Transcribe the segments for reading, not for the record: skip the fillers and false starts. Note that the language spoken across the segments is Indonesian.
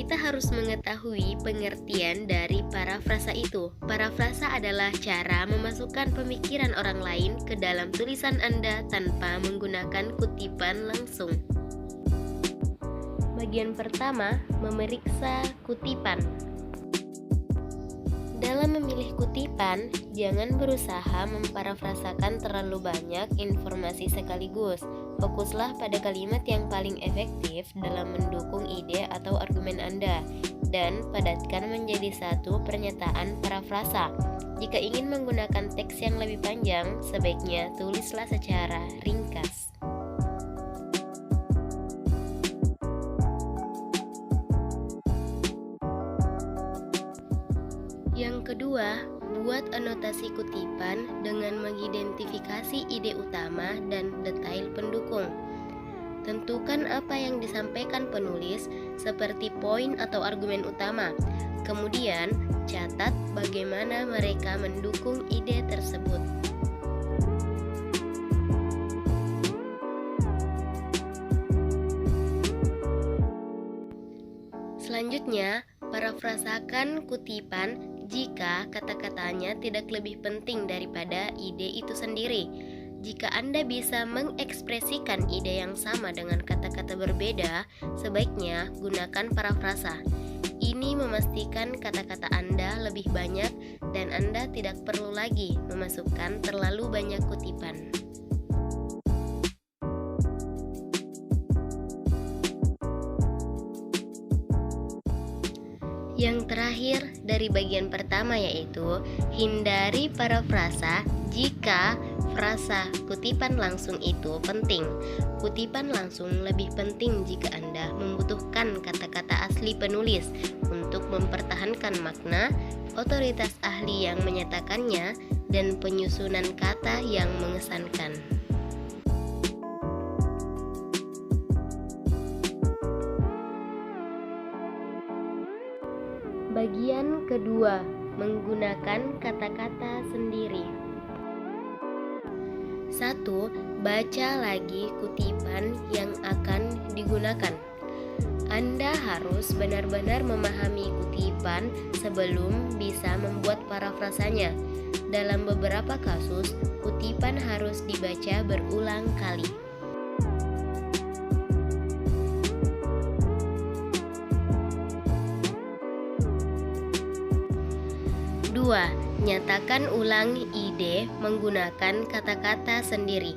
kita harus mengetahui pengertian dari parafrasa itu. Parafrasa adalah cara memasukkan pemikiran orang lain ke dalam tulisan Anda tanpa menggunakan kutipan langsung. Bagian pertama, memeriksa kutipan. Dalam memilih kutipan, jangan berusaha memparafrasakan terlalu banyak informasi sekaligus. Fokuslah pada kalimat yang paling efektif dalam mendukung ide atau argumen Anda, dan padatkan menjadi satu pernyataan parafrasa. Jika ingin menggunakan teks yang lebih panjang, sebaiknya tulislah secara ringkas. Yang kedua, buat anotasi kutipan dengan mengidentifikasi ide utama dan detail pendukung. Tentukan apa yang disampaikan penulis seperti poin atau argumen utama. Kemudian, catat bagaimana mereka mendukung ide tersebut. Selanjutnya, parafrasakan kutipan jika kata-katanya tidak lebih penting daripada ide itu sendiri. Jika Anda bisa mengekspresikan ide yang sama dengan kata-kata berbeda, sebaiknya gunakan parafrasa. Ini memastikan kata-kata Anda lebih banyak dan Anda tidak perlu lagi memasukkan terlalu banyak kutipan. Yang terakhir dari bagian pertama yaitu hindari parafrasa jika frasa kutipan langsung itu penting. Kutipan langsung lebih penting jika Anda membutuhkan kata-kata asli penulis untuk mempertahankan makna, otoritas ahli yang menyatakannya, dan penyusunan kata yang mengesankan. Bagian kedua, menggunakan kata-kata sendiri. 1. Baca lagi kutipan yang akan digunakan. Anda harus benar-benar memahami kutipan sebelum bisa membuat parafrasanya. Dalam beberapa kasus, kutipan harus dibaca berulang kali. 2. Nyatakan ulang ide menggunakan kata-kata sendiri.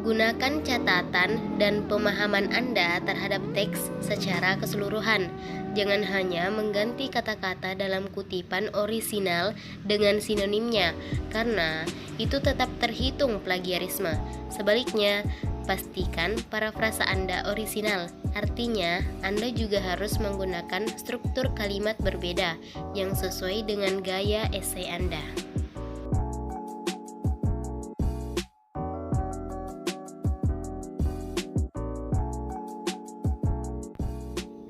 Gunakan catatan dan pemahaman Anda terhadap teks secara keseluruhan. Jangan hanya mengganti kata-kata dalam kutipan orisinal dengan sinonimnya, karena itu tetap terhitung plagiarisme. Sebaliknya, pastikan parafrasa Anda orisinal. Artinya, Anda juga harus menggunakan struktur kalimat berbeda yang sesuai dengan gaya esai Anda.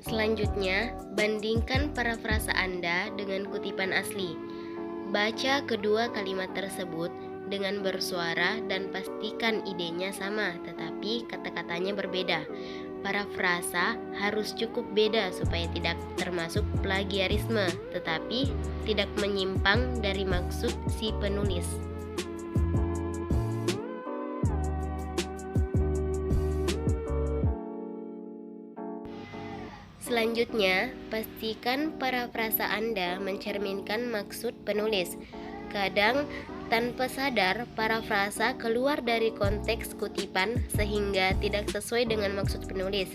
Selanjutnya, bandingkan parafrasa Anda dengan kutipan asli. Baca kedua kalimat tersebut dengan bersuara dan pastikan idenya sama, tetapi kata-katanya berbeda. Parafrasa harus cukup beda supaya tidak termasuk plagiarisme, tetapi tidak menyimpang dari maksud si penulis. Selanjutnya, pastikan parafrasa Anda mencerminkan maksud penulis. Kadang, tanpa sadar, parafrasa keluar dari konteks kutipan sehingga tidak sesuai dengan maksud penulis.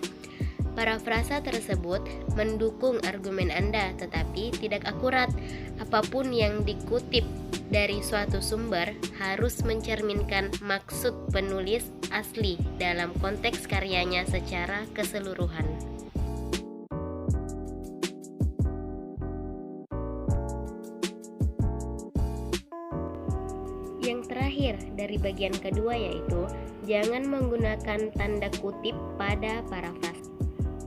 Parafrasa tersebut mendukung argumen Anda, tetapi tidak akurat. Apapun yang dikutip dari suatu sumber harus mencerminkan maksud penulis asli dalam konteks karyanya secara keseluruhan. Yang terakhir dari bagian kedua yaitu jangan menggunakan tanda kutip pada parafrasa.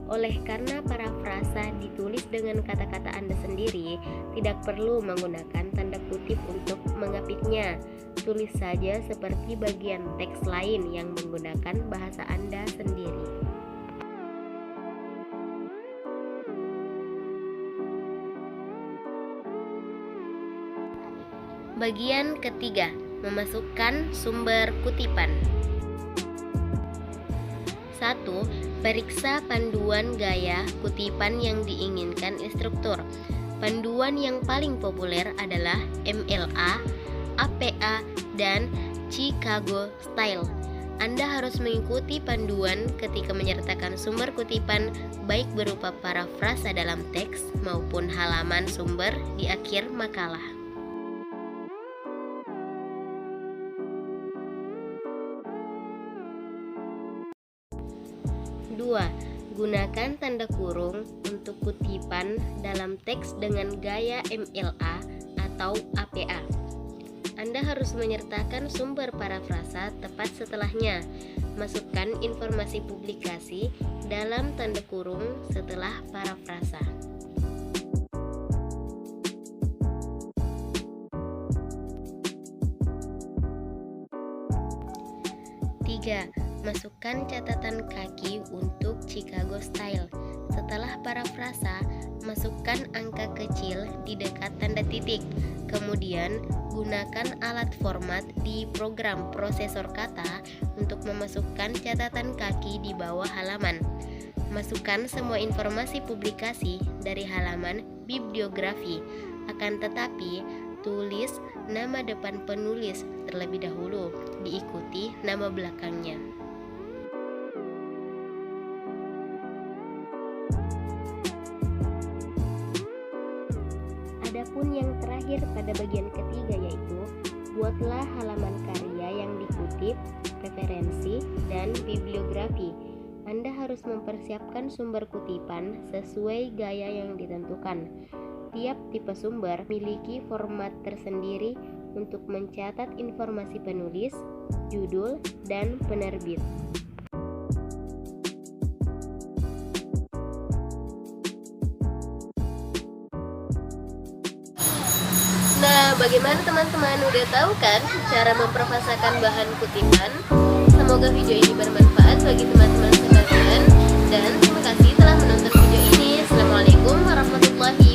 Oleh karena parafrasa ditulis dengan kata-kata Anda sendiri, tidak perlu menggunakan tanda kutip untuk mengapitnya. Tulis saja seperti bagian teks lain yang menggunakan bahasa Anda sendiri. Bagian ketiga, memasukkan sumber kutipan. 1. Periksa panduan gaya kutipan yang diinginkan instruktur. Panduan yang paling populer adalah MLA, APA, dan Chicago Style. Anda harus mengikuti panduan ketika menyertakan sumber kutipan, baik berupa parafrasa dalam teks maupun halaman sumber di akhir makalah. 2. Gunakan tanda kurung untuk kutipan dalam teks dengan gaya MLA atau APA. Anda harus menyertakan sumber parafrasa tepat setelahnya. Masukkan informasi publikasi dalam tanda kurung setelah parafrasa. 3. Masukkan catatan kaki untuk Chicago Style. Setelah parafrasa, masukkan angka kecil di dekat tanda titik. Kemudian, gunakan alat format di program prosesor kata untuk memasukkan catatan kaki di bawah halaman. Masukkan semua informasi publikasi dari halaman bibliografi. Akan tetapi, tulis nama depan penulis terlebih dahulu, diikuti nama belakangnya. Adapun yang terakhir pada bagian ketiga yaitu buatlah halaman karya yang dikutip, referensi, dan bibliografi. Anda harus mempersiapkan sumber kutipan sesuai gaya yang ditentukan. Tiap tipe sumber memiliki format tersendiri untuk mencatat informasi penulis, judul, dan penerbit. Nah, bagaimana teman-teman? Udah tahu kan cara memperfasakan bahan kutipan? Semoga video ini bermanfaat bagi teman-teman sekalian. Dan terima kasih telah menonton video ini. Assalamualaikum warahmatullahi